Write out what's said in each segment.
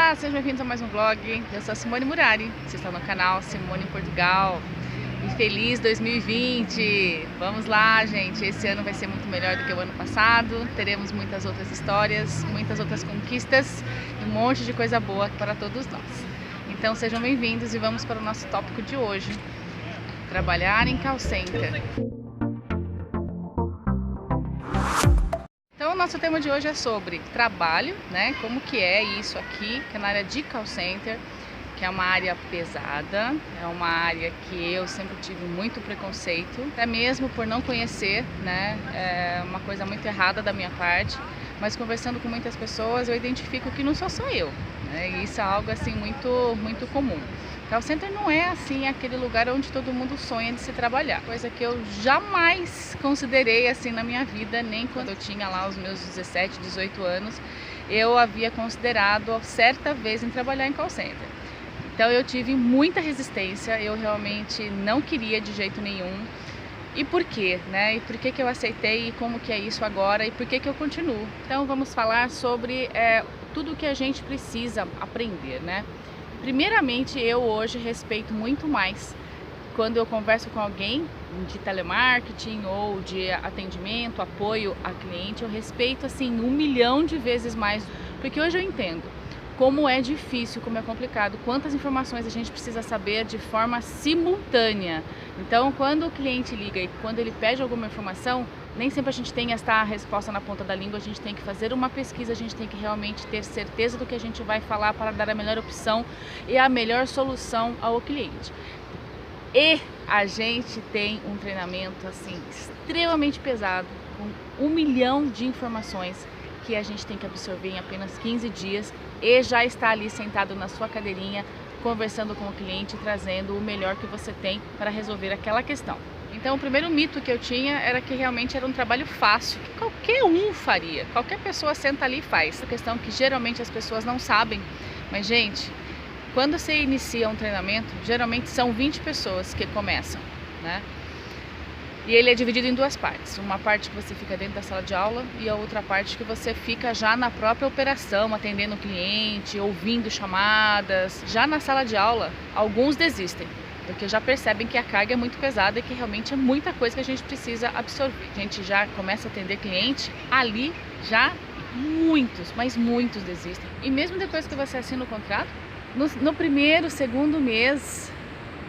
Olá, sejam bem-vindos a mais um vlog. Eu sou a Simone Murari, você está no canal Simone em Portugal. E feliz 2020! Vamos lá, gente, esse ano vai ser muito melhor do que o ano passado. Teremos muitas outras histórias, muitas outras conquistas e um monte de coisa boa para todos nós. Então sejam bem-vindos e vamos para o nosso tópico de hoje: trabalhar em call center. Então o nosso tema de hoje é sobre trabalho, né? Como que é isso aqui, que é na área de call center, que é uma área pesada, é uma área que eu sempre tive muito preconceito, até mesmo por não conhecer, né? É uma coisa muito errada da minha parte, mas conversando com muitas pessoas eu identifico que não sou só eu, né? E isso é algo assim muito comum. Call center não é assim aquele lugar onde todo mundo sonha de se trabalhar, coisa que eu jamais considerei assim na minha vida, nem quando eu tinha lá os meus 17, 18 anos, eu havia considerado certa vez em trabalhar em call center. Então eu tive muita resistência, eu realmente não queria de jeito nenhum. E por quê, né? E por que eu aceitei e como que é isso agora e por que eu continuo? Então vamos falar sobre tudo que a gente precisa aprender, né? Primeiramente, eu hoje respeito muito mais quando eu converso com alguém de telemarketing ou de atendimento, apoio a cliente, eu respeito assim 1 milhão de vezes mais, porque hoje eu entendo como é difícil, como é complicado, quantas informações a gente precisa saber de forma simultânea. Então, quando o cliente liga e quando ele pede alguma informação, nem sempre a gente tem esta resposta na ponta da língua, a gente tem que fazer uma pesquisa, a gente tem que realmente ter certeza do que a gente vai falar para dar a melhor opção e a melhor solução ao cliente. E a gente tem um treinamento assim extremamente pesado, com 1 milhão de informações que a gente tem que absorver em apenas 15 dias e já está ali sentado na sua cadeirinha, conversando com o cliente, trazendo o melhor que você tem para resolver aquela questão. Então o primeiro mito que eu tinha era que realmente era um trabalho fácil, que qualquer um faria, qualquer pessoa senta ali e faz. A questão que geralmente as pessoas não sabem, mas gente, quando você inicia um treinamento, geralmente são 20 pessoas que começam, né? E ele é dividido em duas partes, uma parte que você fica dentro da sala de aula e a outra parte que você fica já na própria operação, atendendo o cliente, ouvindo chamadas. Já na sala de aula, alguns desistem, porque já percebem que a carga é muito pesada e que realmente é muita coisa que a gente precisa absorver. A gente já começa a atender cliente, ali já muitos, mas muitos desistem. E mesmo depois que você assina o contrato, no primeiro, segundo mês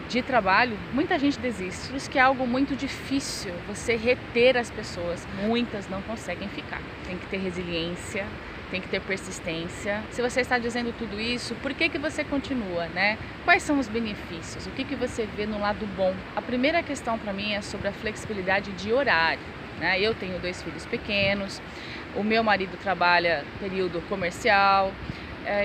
de trabalho, muita gente desiste. Por isso que é algo muito difícil você reter as pessoas. Muitas não conseguem ficar. Tem que ter resiliência, tem que ter persistência. Se você está dizendo tudo isso, por que você continua, né? Quais são os benefícios? O que você vê no lado bom? A primeira questão para mim é sobre a flexibilidade de horário, né? Eu tenho 2 filhos pequenos, o meu marido trabalha período comercial,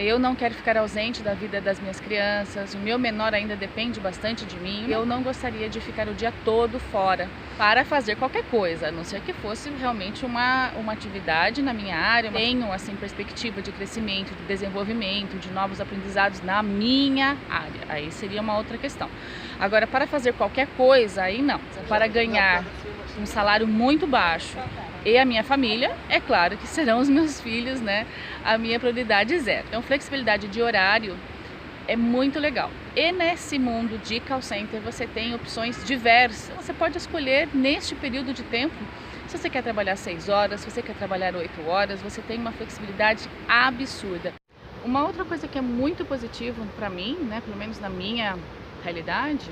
eu não quero ficar ausente da vida das minhas crianças, o meu menor ainda depende bastante de mim. Eu não gostaria de ficar o dia todo fora para fazer qualquer coisa, a não ser que fosse realmente uma atividade na minha área. Eu tenho assim, perspectiva de crescimento, de desenvolvimento, de novos aprendizados na minha área. Aí seria uma outra questão. Agora, para fazer qualquer coisa, aí não. Para ganhar um salário muito baixo e a minha família, é claro que serão os meus filhos, né? A minha prioridade zero. Então, flexibilidade de horário é muito legal. E nesse mundo de call center você tem opções diversas. Você pode escolher neste período de tempo, se você quer trabalhar 6 horas, se você quer trabalhar 8 horas, você tem uma flexibilidade absurda. Uma outra coisa que é muito positivo para mim, né? Pelo menos na minha realidade,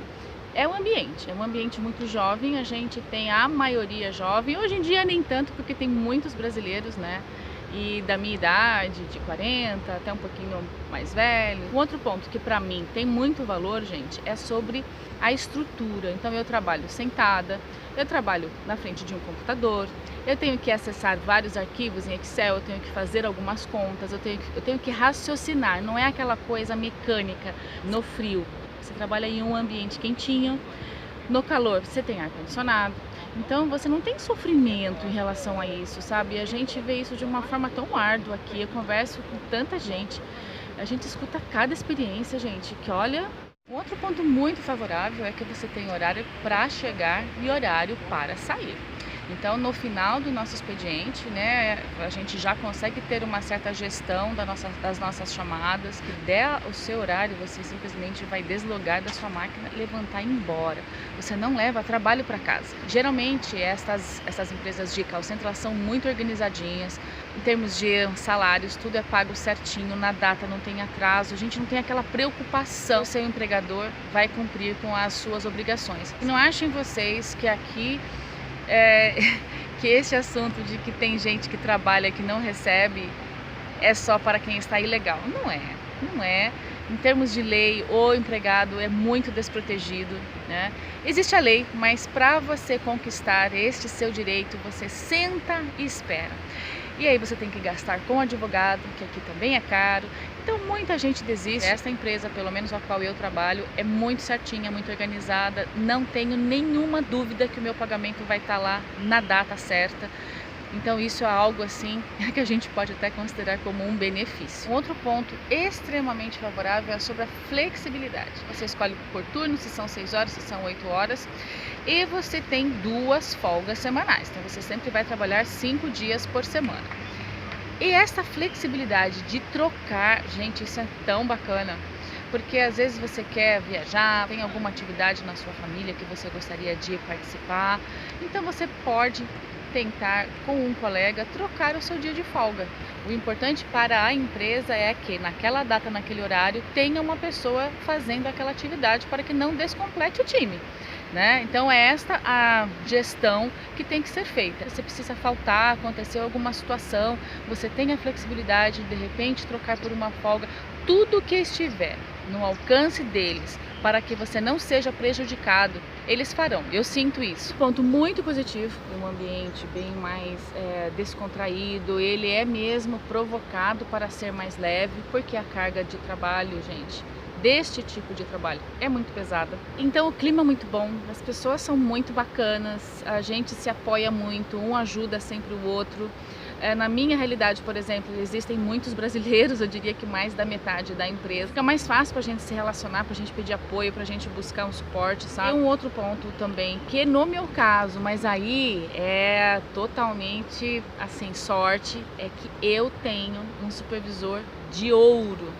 é o ambiente. É um ambiente muito jovem, a gente tem a maioria jovem. Hoje em dia nem tanto, porque tem muitos brasileiros, né? E da minha idade, de 40 até um pouquinho mais velho. Um outro ponto que para mim tem muito valor, gente, é sobre a estrutura. Então eu trabalho sentada, eu trabalho na frente de um computador, eu tenho que acessar vários arquivos em Excel, eu tenho que fazer algumas contas, eu tenho que raciocinar, não é aquela coisa mecânica no frio. Você trabalha em um ambiente quentinho, no calor você tem ar-condicionado, então você não tem sofrimento em relação a isso, sabe? E a gente vê isso de uma forma tão árdua aqui, eu converso com tanta gente, a gente escuta cada experiência, gente, que olha... Um outro ponto muito favorável é que você tem horário para chegar e horário para sair. Então, no final do nosso expediente, né, a gente já consegue ter uma certa gestão das nossas chamadas, que der o seu horário, você simplesmente vai deslogar da sua máquina, levantar e ir embora. Você não leva trabalho para casa. Geralmente, essas empresas de call center, elas são muito organizadinhas, em termos de salários, tudo é pago certinho, na data, não tem atraso, a gente não tem aquela preocupação. O seu empregador vai cumprir com as suas obrigações. E não achem vocês que aqui que esse assunto de que tem gente que trabalha que não recebe é só para quem está ilegal. Não é. Em termos de lei, o empregado é muito desprotegido, né? Existe a lei, mas para você conquistar este seu direito, você senta e espera. E aí você tem que gastar com advogado, que aqui também é caro. Então muita gente desiste. Essa empresa, pelo menos a qual eu trabalho, é muito certinha, muito organizada. Não tenho nenhuma dúvida que o meu pagamento vai estar lá na data certa. Então isso é algo assim que a gente pode até considerar como um benefício. Um outro ponto extremamente favorável é sobre a flexibilidade. Você escolhe por turno, se são 6 horas, se são 8 horas. E você tem 2 folgas semanais. Então você sempre vai trabalhar 5 dias por semana. E essa flexibilidade de trocar, gente, isso é tão bacana. Porque às vezes você quer viajar, tem alguma atividade na sua família que você gostaria de participar. Então você pode tentar com um colega trocar o seu dia de folga. O importante para a empresa é que naquela data, naquele horário, tenha uma pessoa fazendo aquela atividade para que não descomplete o time, né? Então é esta a gestão que tem que ser feita. Você precisa faltar, aconteceu alguma situação, você tem a flexibilidade de repente trocar por uma folga, tudo que estiver no alcance deles para que você não seja prejudicado, eles farão. Eu sinto isso. Ponto muito positivo, um ambiente bem mais descontraído, ele é mesmo provocado para ser mais leve, porque a carga de trabalho, gente, deste tipo de trabalho é muito pesada. Então o clima é muito bom, as pessoas são muito bacanas, a gente se apoia muito, um ajuda sempre o outro. Na minha realidade, por exemplo, existem muitos brasileiros, eu diria que mais da metade da empresa. Fica mais fácil pra gente se relacionar, pra gente pedir apoio, pra gente buscar um suporte, sabe? E um outro ponto também, que no meu caso, mas aí é totalmente, assim, sorte, é que eu tenho um supervisor de ouro.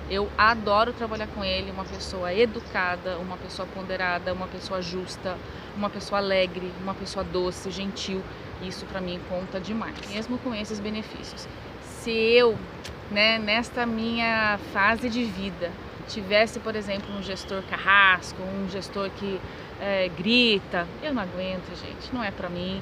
Eu adoro trabalhar com ele, uma pessoa educada, uma pessoa ponderada, uma pessoa justa, uma pessoa alegre, uma pessoa doce, gentil. Isso para mim conta demais, mesmo com esses benefícios. Se eu, nesta minha fase de vida, tivesse, por exemplo, um gestor carrasco, um gestor que grita, eu não aguento, gente, não é para mim.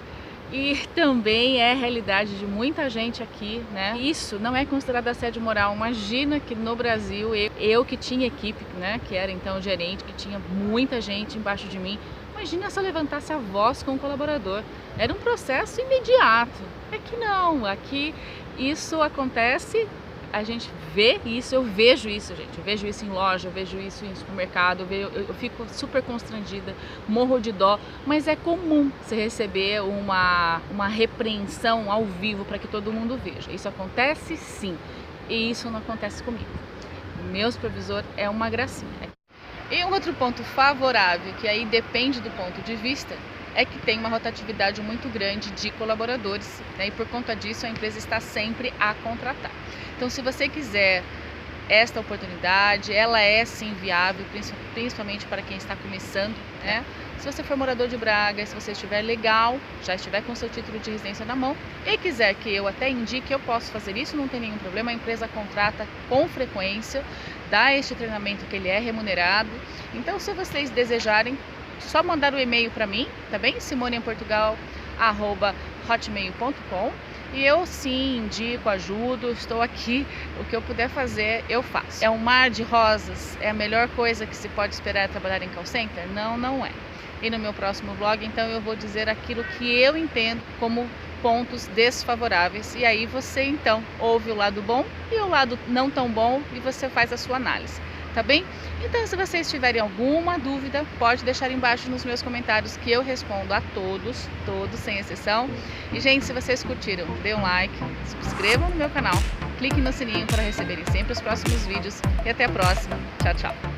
E também é a realidade de muita gente aqui, né? Isso não é considerado assédio moral. Imagina que no Brasil, eu que tinha equipe, né? Que era então gerente, que tinha muita gente embaixo de mim. Imagina se eu levantasse a voz com o colaborador. Era um processo imediato. É que não, aqui isso acontece, a gente vê isso, eu vejo isso, gente. Eu vejo isso em loja, eu vejo isso em supermercado, eu fico super constrangida, morro de dó. Mas é comum você receber uma repreensão ao vivo para que todo mundo veja. Isso acontece sim, e isso não acontece comigo. Meu supervisor é uma gracinha. E um outro ponto favorável, que aí depende do ponto de vista, é que tem uma rotatividade muito grande de colaboradores, né? E por conta disso a empresa está sempre a contratar. Então se você quiser esta oportunidade, ela é sim viável, principalmente para quem está começando, né? Se você for morador de Braga, se você estiver legal, já estiver com seu título de residência na mão e quiser que eu até indique, eu posso fazer isso, não tem nenhum problema. A empresa contrata com frequência, dá este treinamento que ele é remunerado. Então se vocês desejarem, só mandar o e-mail para mim, tá bem? simoneemportugal@hotmail.com. E eu sim indico, ajudo, estou aqui, o que eu puder fazer, eu faço. É um mar de rosas? É a melhor coisa que se pode esperar trabalhar em call center? Não, não é. E no meu próximo vlog, então, eu vou dizer aquilo que eu entendo como pontos desfavoráveis. E aí você, então, ouve o lado bom e o lado não tão bom e você faz a sua análise. Tá bem? Então, se vocês tiverem alguma dúvida, pode deixar embaixo nos meus comentários que eu respondo a todos, sem exceção. E, gente, se vocês curtiram, dê um like, se inscrevam no meu canal, clique no sininho para receberem sempre os próximos vídeos e até a próxima. Tchau, tchau!